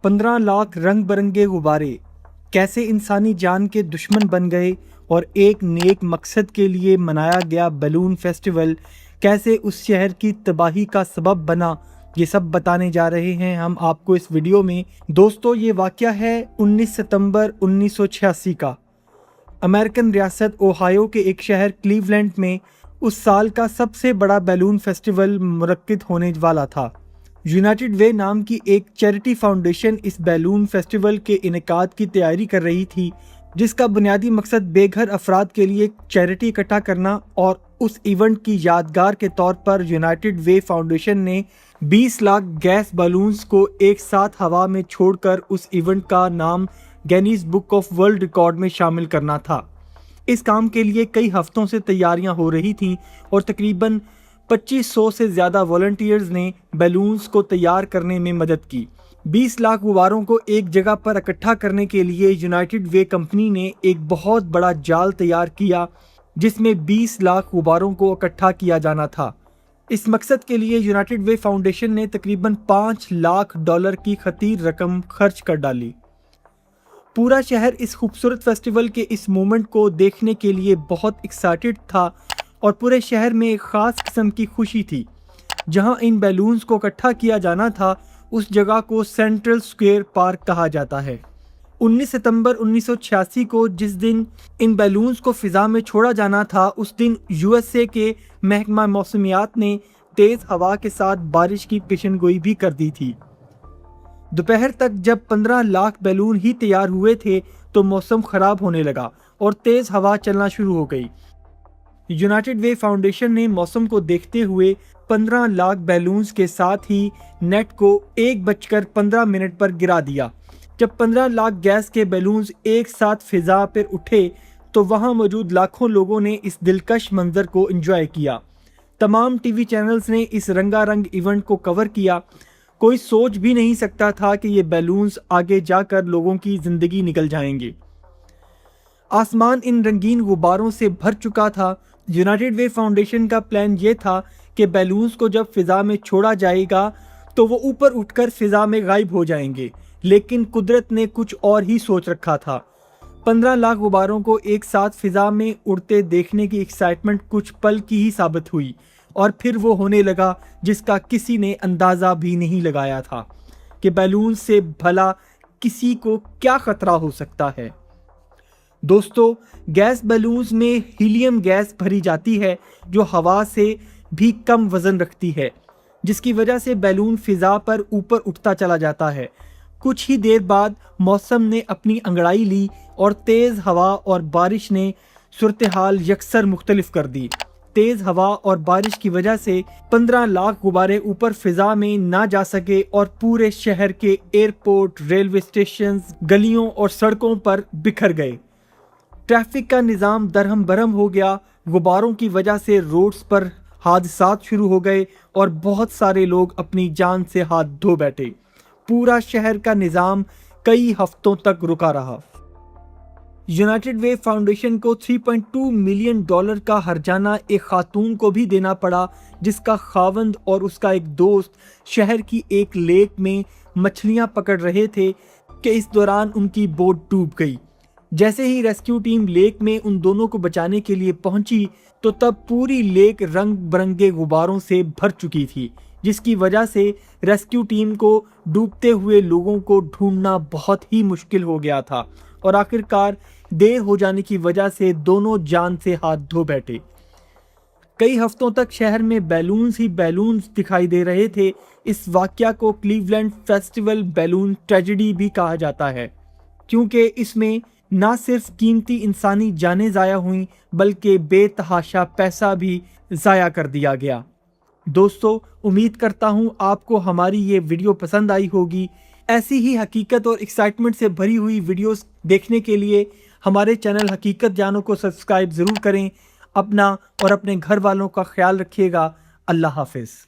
15 लाख रंग बरंगे गुब्बारे कैसे इंसानी जान के दुश्मन बन गए और एक नेक मकसद के लिए मनाया गया बैलून फेस्टिवल कैसे उस शहर की तबाही का सबब बना, ये सब बताने जा रहे हैं हम आपको इस वीडियो में। दोस्तों, ये वाक़या है 19 सितंबर 1986 का। अमेरिकन रियासत ओहायो के एक शहर क्लीवलैंड में उस साल का सबसे बड़ा बैलून फेस्टिवल मुनक्किद होने वाला था। यूनाइटेड वे नाम की एक चैरिटी फाउंडेशन इस बैलून फेस्टिवल के इनेकाद की तैयारी कर रही थी, जिसका बुनियादी मकसद बेघर अफराद के लिए चैरिटी इकट्ठा करना। और उस इवेंट की यादगार के तौर पर यूनाइटेड वे फाउंडेशन ने 20 लाख गैस बैलून्स को एक साथ हवा में छोड़कर उस इवेंट का नाम Guinness book of world record में शामिल करना था। इस काम के लिए कई हफ्तों से तैयारियां हो रही थीं और तकरीबन 2500 से ज़्यादा वॉलंटियर्स ने बैलून्स को तैयार करने में मदद की। 20 लाख गुब्बारों को एक जगह पर इकट्ठा करने के लिए यूनाइटेड वे कंपनी ने एक बहुत बड़ा जाल तैयार किया, जिसमें 20 लाख गुब्बारों को इकट्ठा किया जाना था। इस मकसद के लिए यूनाइटेड वे फाउंडेशन ने तकरीबन $5 लाख की खतीर रकम खर्च कर डाली। पूरा शहर इस खूबसूरत फेस्टिवल के इस मोमेंट को देखने के लिए बहुत एक्साइटेड था और पूरे शहर में एक ख़ास किस्म की खुशी थी। जहां इन बैलून्स को इकट्ठा किया जाना था, उस जगह को सेंट्रल स्क्वायर पार्क कहा जाता है। 19 सितंबर 1986 को जिस दिन इन बैलून्स को फ़िज़ा में छोड़ा जाना था, उस दिन यूएसए के महकमा मौसमियात ने तेज़ हवा के साथ बारिश की पेशनगोई भी कर दी थी। दोपहर तक जब 15 लाख बैलून ही तैयार हुए थे तो मौसम ख़राब होने लगा और तेज़ हवा चलना शुरू हो गई। यूनाइटेड वे फाउंडेशन ने मौसम को देखते हुए 15 लाख बैलून्स के साथ ही नेट को 1:15 पर गिरा दिया। जब 15 लाख गैस के बैलून्स एक साथ फिजा पर उठे तो वहां मौजूद लाखों लोगों ने इस दिलकश मंजर को एंजॉय किया। तमाम टीवी चैनल्स ने इस रंगारंग इवेंट को कवर किया। कोई सोच भी नहीं सकता था कि ये बैलून्स आगे जाकर लोगों की ज़िंदगी निकल जाएंगे। आसमान इन रंगीन गुब्बारों से भर चुका था। यूनाइटेड वे फाउंडेशन का प्लान ये था कि बैलून्स को जब फ़िज़ा में छोड़ा जाएगा तो वो ऊपर उठकर फ़िज़ा में गायब हो जाएंगे, लेकिन कुदरत ने कुछ और ही सोच रखा था। 15 लाख गुब्बारों को एक साथ फ़िज़ा में उड़ते देखने की एक्साइटमेंट कुछ पल की ही साबित हुई और फिर वो होने लगा जिसका किसी ने अंदाज़ा भी नहीं लगाया था कि बैलून से भला किसी को क्या ख़तरा हो सकता है। दोस्तों, गैस बैलून्स में हीलियम गैस भरी जाती है जो हवा से भी कम वज़न रखती है, जिसकी वजह से बैलून फ़िज़ा पर ऊपर उठता चला जाता है। कुछ ही देर बाद मौसम ने अपनी अंगड़ाई ली और तेज़ हवा और बारिश ने सूरत हाल यकसर मुख्तलिफ कर दी। तेज़ हवा और बारिश की वजह से 15 लाख गुब्बारे ऊपर फ़िज़ा में ना जा सके और पूरे शहर के एयरपोर्ट, रेलवे स्टेशन, गलियों और सड़कों पर बिखर गए। ट्रैफिक का निज़ाम दरहम बरहम हो गया। गुब्बारों की वजह से रोड्स पर हादसात शुरू हो गए और बहुत सारे लोग अपनी जान से हाथ धो बैठे। पूरा शहर का निज़ाम कई हफ्तों तक रुका रहा। यूनाइटेड वे फाउंडेशन को $3.2 मिलियन का हर्जाना एक खातून को भी देना पड़ा, जिसका खावंद और उसका एक दोस्त शहर की एक लेक में मछलियां पकड़ रहे थे कि इस दौरान उनकी बोट डूब गई। जैसे ही रेस्क्यू टीम लेक में उन दोनों को बचाने के लिए पहुंची तो तब पूरी लेक रंग बिरंगे गुब्बारों से भर चुकी थी, जिसकी वजह से रेस्क्यू टीम को डूबते हुए लोगों को ढूंढना बहुत ही मुश्किल हो गया था और आखिरकार देर हो जाने की वजह से दोनों जान से हाथ धो बैठे। कई हफ्तों तक शहर में बैलून्स ही बैलून्स दिखाई दे रहे थे। इस वाक़या को क्लीवलैंड फेस्टिवल बैलून ट्रेजेडी भी कहा जाता है, क्योंकि इसमें ना सिर्फ कीमती इंसानी जानें ज़ाया हुई बल्कि बेतहाशा पैसा भी ज़ाया कर दिया गया। दोस्तों, उम्मीद करता हूँ आपको हमारी ये वीडियो पसंद आई होगी। ऐसी ही हकीकत और एक्साइटमेंट से भरी हुई वीडियोस देखने के लिए हमारे चैनल हकीकत जानों को सब्सक्राइब ज़रूर करें। अपना और अपने घर वालों का ख्याल रखिएगा। अल्लाह हाफ़िज़।